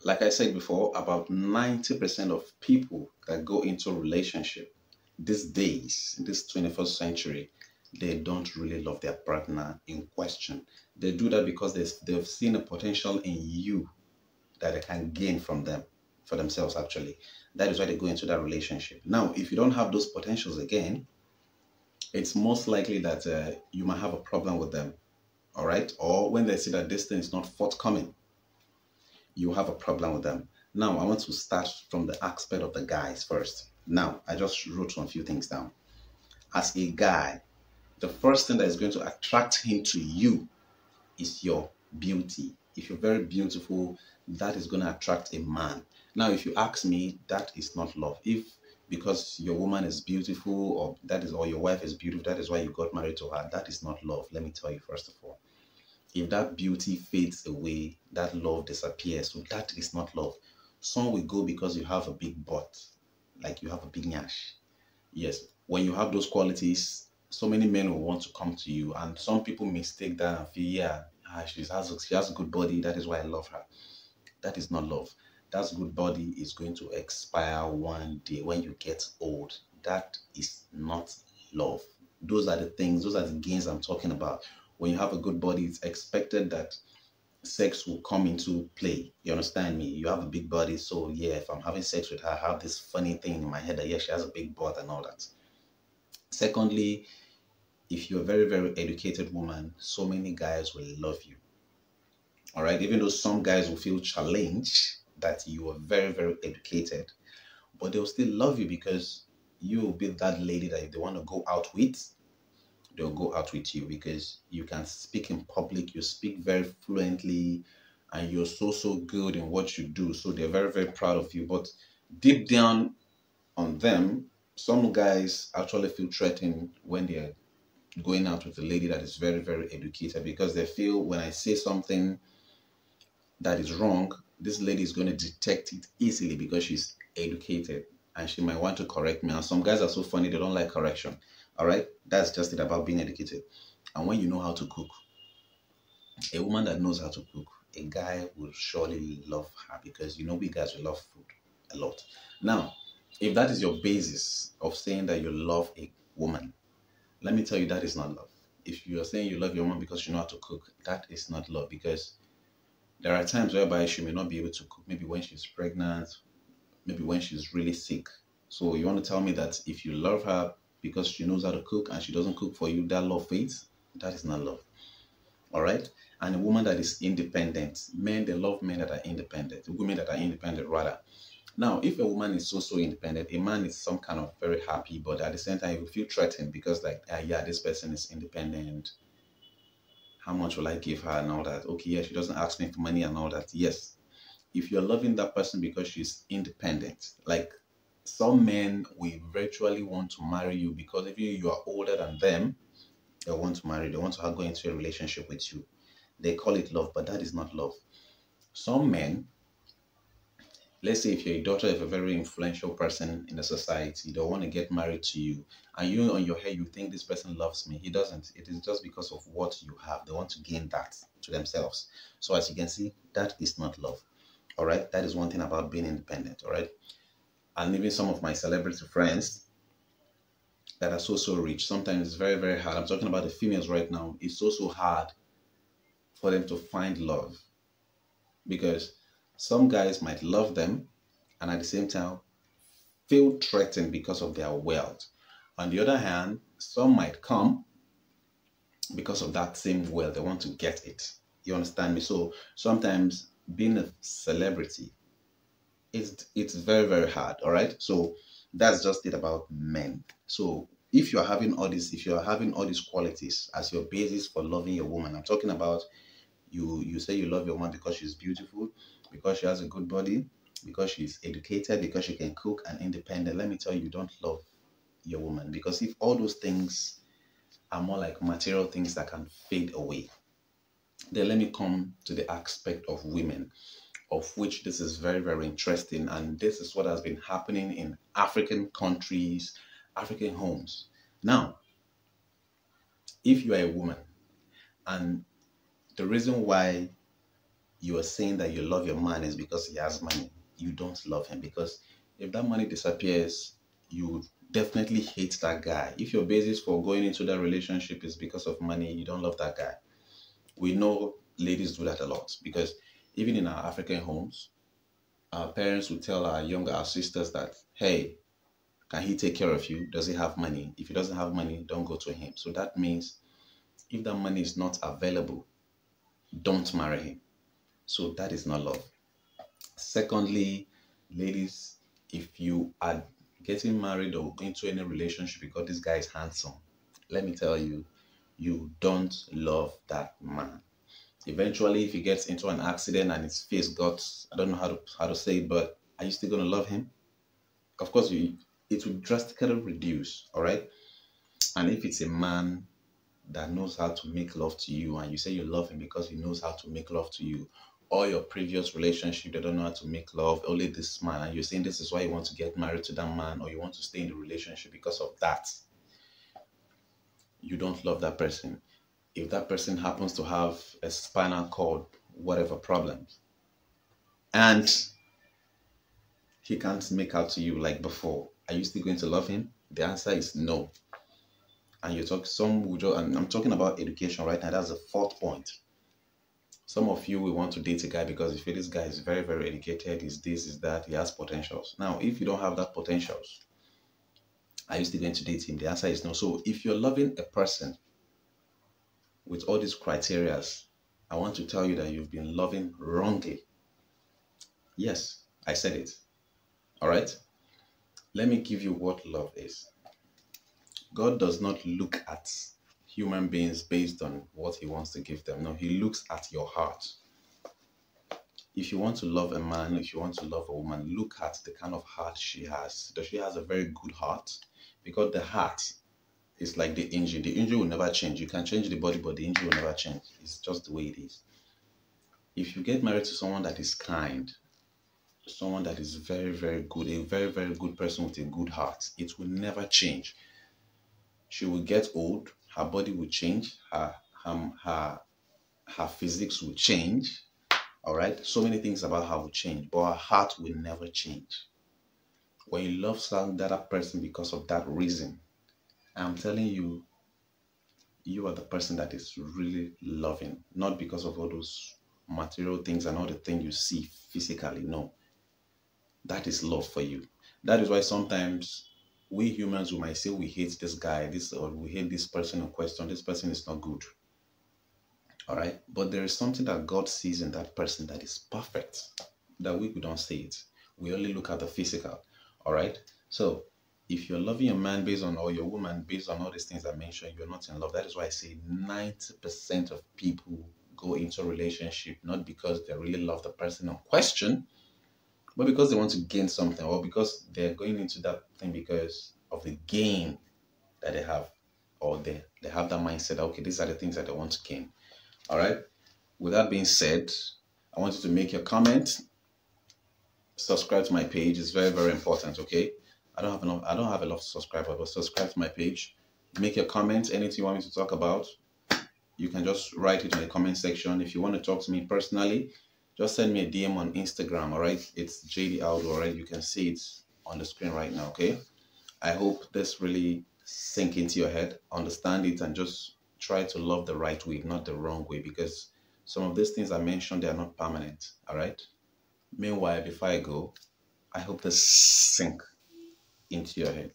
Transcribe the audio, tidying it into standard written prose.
like I said before, about 90% of people that go into a relationship these days, in this 21st century, they don't really love their partner in question. They do that because they've seen a potential in you that they can gain from them, for themselves, actually. That is why they go into that relationship. Now, if you don't have those potentials again, it's most likely that you might have a problem with them, all right? Or when they see that this thing is not forthcoming, you have a problem with them. Now, I want to start from the aspect of the guys first. Now, I just wrote some few things down. As a guy, the first thing that is going to attract him to you is your beauty. If you're very beautiful, that is going to attract a man. Now, if you ask me, that is not love. If because your woman is beautiful, or your wife is beautiful, that is why you got married to her, that is not love. Let me tell you first of all. If that beauty fades away, that love disappears. So that is not love. Some will go because you have a big butt, like you have a big nyash. Yes, when you have those qualities, so many men will want to come to you, and some people mistake that and feel, yeah, she has a good body. That is why I love her. That is not love. That good body is going to expire one day when you get old. That is not love. Those are the things, those are the gains I'm talking about. When you have a good body, it's expected that sex will come into play. You understand me? You have a big body, so yeah, if I'm having sex with her, I have this funny thing in my head that yeah, she has a big butt and all that. Secondly, if you're a very, very educated woman, so many guys will love you. All right, even though some guys will feel challenged that you are very, very educated, but they'll still love you because you will be that lady that if they want to go out with, they'll go out with you because you can speak in public, you speak very fluently, and you're so, so good in what you do. So they're very, very proud of you. But deep down on them, some guys actually feel threatened when they're going out with a lady that is very, very educated because they feel when I say something that is wrong, this lady is going to detect it easily because she's educated and she might want to correct me. And some guys are so funny, they don't like correction. All right, that's just it about being educated. And when you know how to cook, a woman that knows how to cook, a guy will surely love her because you know we guys will love food a lot. Now, if that is your basis of saying that you love a woman, let me tell you that is not love. If you are saying you love your woman because you know how to cook, that is not love because there are times whereby she may not be able to cook, maybe when she's pregnant, maybe when she's really sick. So you want to tell me that if you love her because she knows how to cook and she doesn't cook for you, that love fades? That is not love. All right? And a woman that is independent, men, they love men that are independent, women that are independent rather. Now, if a woman is so, so independent, a man is some kind of very happy, but at the same time, you feel threatened because like, yeah, this person is independent. How much will I give her and all that? Okay, yeah, she doesn't ask me for money and all that. Yes. If you're loving that person because she's independent, like some men will virtually want to marry you because if you are older than them, they want to marry, they want to go into a relationship with you. They call it love, but that is not love. Some men, let's say if you're a daughter of a very influential person in the society, they want to get married to you, and you on your head you think this person loves me. He doesn't. It is just because of what you have. They want to gain that to themselves. So as you can see, that is not love. All right, that is one thing about being independent. All right, and even some of my celebrity friends that are so, so rich, sometimes it's very, very hard. I'm talking about the females right now. It's so, so hard for them to find love because some guys might love them and at the same time feel threatened because of their wealth. On the other hand, some might come because of that same wealth. They want to get it. You understand me? So sometimes being a celebrity, it's very, very hard. All right. So that's just it about men. So if you're having all these qualities as your basis for loving your woman, I'm talking about you say you love your woman because she's beautiful, because she has a good body, because she's educated, because she can cook and independent. Let me tell you, you don't love your woman because if all those things are more like material things that can fade away, then let me come to the aspect of women, of which this is very, very interesting. And this is what has been happening in African countries, African homes. Now, if you are a woman and the reason why you are saying that you love your man is because he has money. You don't love him, because if that money disappears, you definitely hate that guy. If your basis for going into that relationship is because of money, you don't love that guy. We know ladies do that a lot, because even in our African homes, our parents would tell our sisters that, hey, can he take care of you? Does he have money? If he doesn't have money, don't go to him. So that means if that money is not available, don't marry him. So that is not love. Secondly, ladies, if you are getting married or into any relationship because this guy is handsome, let me tell you, you don't love that man. Eventually, if he gets into an accident and his face got, I don't know how to say it, but are you still gonna love him? Of course, it will drastically reduce. All right. And if it's a man that knows how to make love to you, and you say you love him because he knows how to make love to you, or your previous relationship, they don't know how to make love, only this man, and you're saying this is why you want to get married to that man, or you want to stay in the relationship because of that, you don't love that person. If that person happens to have a spinal cord, whatever problems, and he can't make out to you like before, are you still going to love him? The answer is no. And you talk some would just, and I'm talking about education right now. That's the fourth point. Some of you will want to date a guy because you feel this guy is very, very educated, is this, is that, he has potentials. Now, if you don't have that potentials, are you still going to date him? The answer is no. So if you're loving a person with all these criterias, I want to tell you that you've been loving wrongly. Yes, I said it. All right. Let me give you what love is. God does not look at human beings based on what he wants to give them. No, he looks at your heart. If you want to love a man, if you want to love a woman, look at the kind of heart she has. Does she has a very good heart? Because the heart is like the engine. The engine will never change. You can change the body, but the engine will never change. It's just the way it is. If you get married to someone that is kind, someone that is very, very good, a very, very good person with a good heart, it will never change. She will get old, her body will change, her physics will change. All right, so many things about her will change, but her heart will never change. When you love some that other person because of that reason, I'm telling you, you are the person that is really loving, not because of all those material things and all the things you see physically. No, that is love for you. That is why sometimes we humans, we might say we hate this guy, this, or we hate this person in question. This person is not good. All right. But there is something that God sees in that person that is perfect, that we don't see it. We only look at the physical. All right. So if you're loving a man based on, or your woman based on all these things I mentioned, you're not in love. That is why I say 90% of people go into a relationship not because they really love the person in question, but because they want to gain something, or because they're going into that thing because of the gain that they have, or they have that mindset, okay, these are the things that they want to gain. All right. With that being said, I want you to make your comment, subscribe to my page. It's very, very important. Okay. I don't have a lot of subscribers, but subscribe to my page. Make your comment. Anything you want me to talk about, you can just write it in the comment section. If you want to talk to me personally, just send me a DM on Instagram. All right. It's Jadee Audu. All right. You can see it on the screen right now. Okay. I hope this really sink into your head, understand it, and just try to love the right way, not the wrong way, because some of these things I mentioned, they are not permanent. All right. Meanwhile, before I go, I hope this sink into your head.